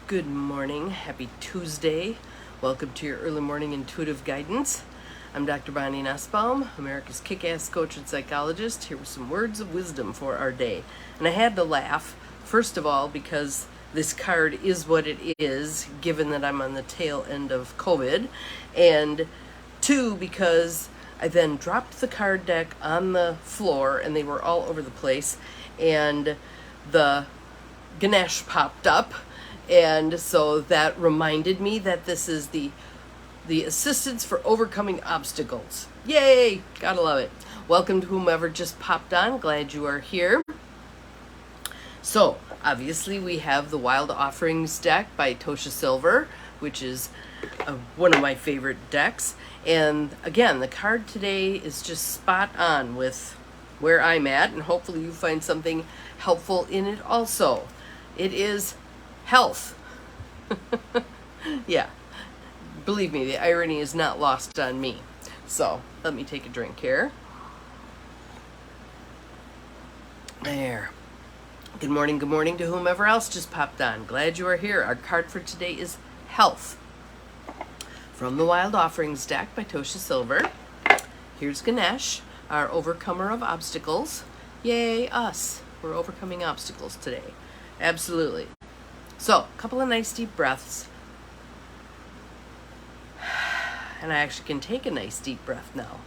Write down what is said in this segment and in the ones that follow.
Good morning. Happy Tuesday. Welcome to your early morning intuitive guidance. I'm Dr. Bonnie Nussbaum, America's kick-ass coach and psychologist, here with some words of wisdom for our day. And I had to laugh, first of all, because this card is what it is, given that I'm on the tail end of COVID, and two, because I then dropped the card deck on the floor and they were all over the place, and the Ganesh popped up. And so that reminded me that this is the assistance for overcoming obstacles. Yay! Gotta love it. Welcome to whomever just popped on. Glad you are here. So, obviously we have the Wild Offerings deck by Tosha Silver, which is one of my favorite decks. And again, the card today is just spot on with where I'm at, and hopefully you find something helpful in it also. It is health. Yeah, believe me, the irony is not lost on me. So let me take a drink here. There. Good morning to whomever else just popped on. Glad you are here. Our card for today is health. From the Wild Offerings deck by Tosha Silver. Here's Ganesh, our overcomer of obstacles. Yay, us. We're overcoming obstacles today. Absolutely. So, a couple of nice deep breaths. And I actually can take a nice deep breath now.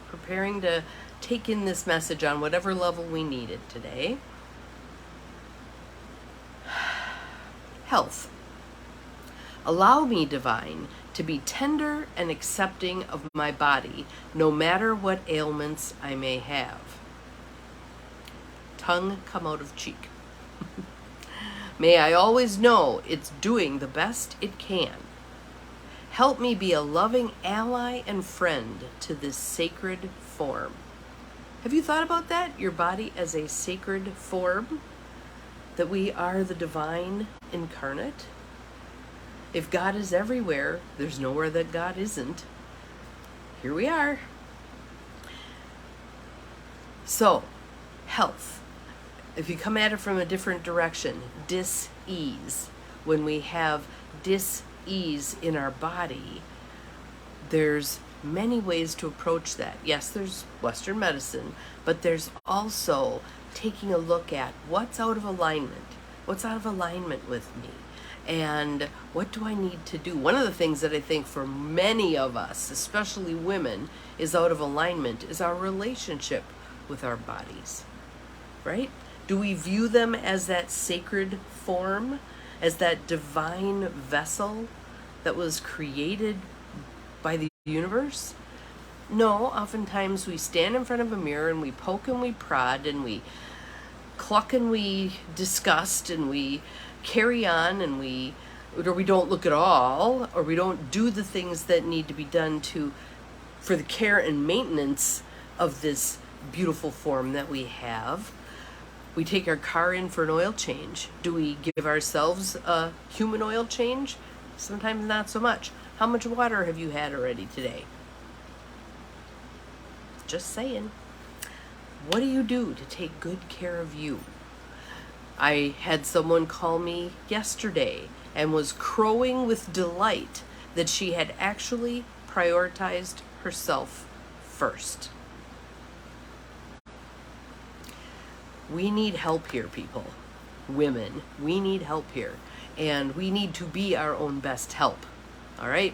Preparing to take in this message on whatever level we need it today. Health. Allow me, divine, to be tender and accepting of my body, no matter what ailments I may have. Tongue come out of cheek. May I always know it's doing the best it can. Help me be a loving ally and friend to this sacred form. Have you thought about that? Your body as a sacred form? That we are the divine incarnate? If God is everywhere, there's nowhere that God isn't. Here we are. So, health. If you come at it from a different direction, dis-ease. When we have dis-ease in our body, there's many ways to approach that. Yes, there's Western medicine, but there's also taking a look at what's out of alignment. What's out of alignment with me? And what do I need to do? One of the things that I think for many of us, especially women, is out of alignment is our relationship with our bodies, right? Do we view them as that sacred form, as that divine vessel that was created by the universe? No, oftentimes we stand in front of a mirror and we poke and we prod and we cluck and we disgust and we carry on and we don't look at all, or we don't do the things that need to be done for the care and maintenance of this beautiful form that we have. We take our car in for an oil change. Do we give ourselves a human oil change? Sometimes not so much. How much water have you had already today? Just saying. What do you do to take good care of you? I had someone call me yesterday and was crowing with delight that she had actually prioritized herself first. We need help here, people. Women, we need help here. And we need to be our own best help. All right?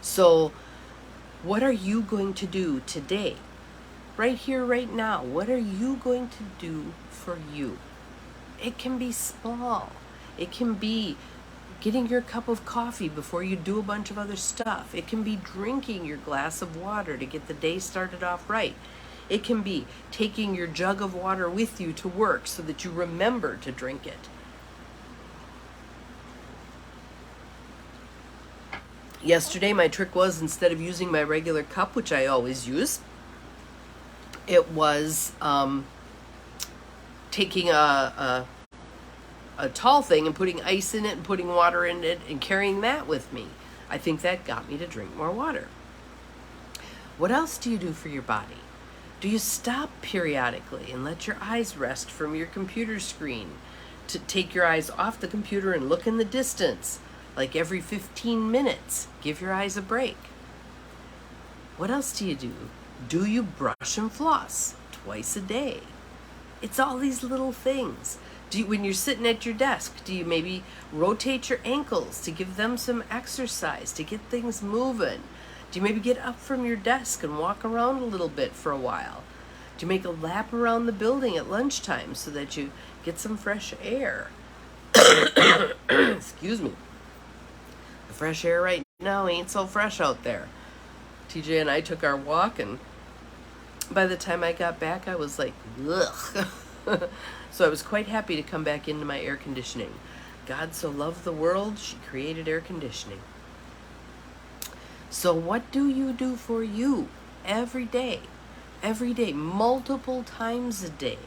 So, what are you going to do today? Right here, right now. What are you going to do for you? It can be small. It can be getting your cup of coffee before you do a bunch of other stuff. It can be drinking your glass of water to get the day started off right. It can be taking your jug of water with you to work so that you remember to drink it. Yesterday, my trick was, instead of using my regular cup, which I always use, it was taking a tall thing and putting ice in it and putting water in it and carrying that with me. I think that got me to drink more water. What else do you do for your body? Do you stop periodically and let your eyes rest from your computer screen? To take your eyes off the computer and look in the distance, like every 15 minutes. Give your eyes a break. What else do you do? Do you brush and floss twice a day? It's all these little things. When you're sitting at your desk, do you maybe rotate your ankles to give them some exercise, to get things moving? Do you maybe get up from your desk and walk around a little bit for a while? Do you make a lap around the building at lunchtime so that you get some fresh air? Excuse me. The fresh air right now ain't so fresh out there. TJ and I took our walk, and by the time I got back, I was like, ugh. So I was quite happy to come back into my air conditioning. God so loved the world, she created air conditioning. So what do you do for you every day? Every day, multiple times a day.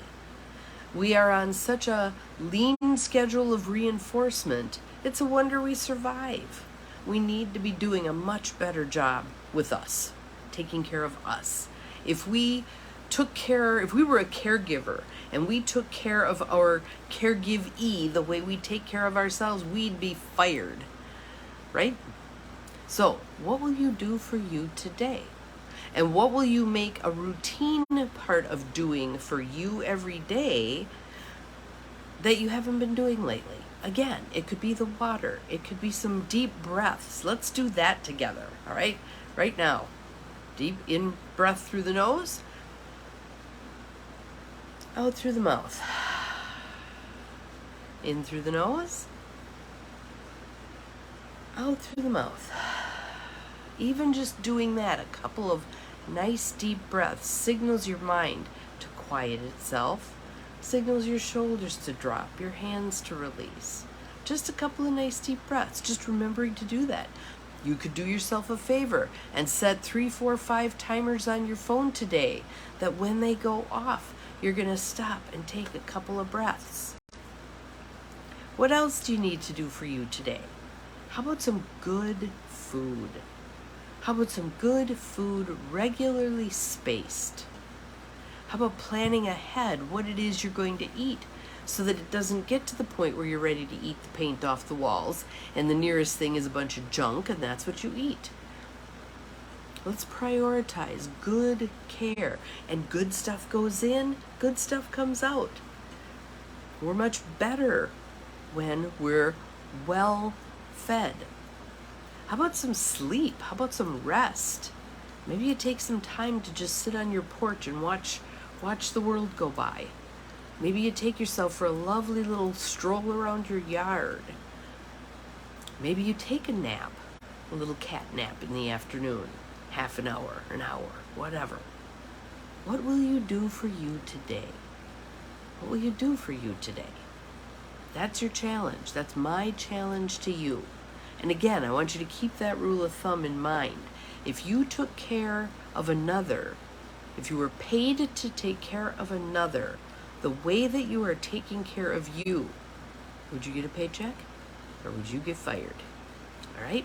We are on such a lean schedule of reinforcement, it's a wonder we survive. We need to be doing a much better job with us, taking care of us. If we were a caregiver and we took care of our caregivee the way we take care of ourselves, we'd be fired, right? So, what will you do for you today? And what will you make a routine part of doing for you every day that you haven't been doing lately? Again, it could be the water. It could be some deep breaths. Let's do that together, all right? Right now. Deep in breath through the nose. Out through the mouth. In through the nose. Out through the mouth. Even just doing that, a couple of nice deep breaths, signals your mind to quiet itself, signals your shoulders to drop, your hands to release. Just a couple of nice deep breaths, just remembering to do that. You could do yourself a favor and set 3, 4, 5 timers on your phone today that when they go off, you're going to stop and take a couple of breaths. What else do you need to do for you today? How about some good food? How about some good food regularly spaced? How about planning ahead what it is you're going to eat so that it doesn't get to the point where you're ready to eat the paint off the walls and the nearest thing is a bunch of junk and that's what you eat? Let's prioritize good care, and good stuff goes in, good stuff comes out. We're much better when we're well fed. How about some sleep? How about some rest? Maybe you take some time to just sit on your porch and watch the world go by. Maybe you take yourself for a lovely little stroll around your yard. Maybe you take a nap, a little cat nap in the afternoon, half an hour, whatever. What will you do for you today? What will you do for you today? That's your challenge. That's my challenge to you. And again, I want you to keep that rule of thumb in mind. If you took care of another, if you were paid to take care of another, the way that you are taking care of you, would you get a paycheck or would you get fired? All right?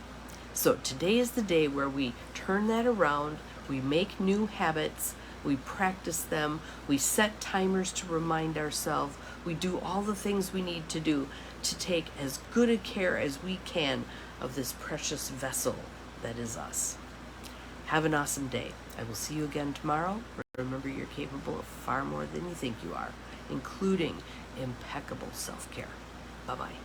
So today is the day where we turn that around, we make new habits, we practice them, we set timers to remind ourselves, we do all the things we need to do to take as good a care as we can of this precious vessel that is us. Have an awesome day. I will see you again tomorrow. Remember, you're capable of far more than you think you are, including impeccable self-care. Bye-bye.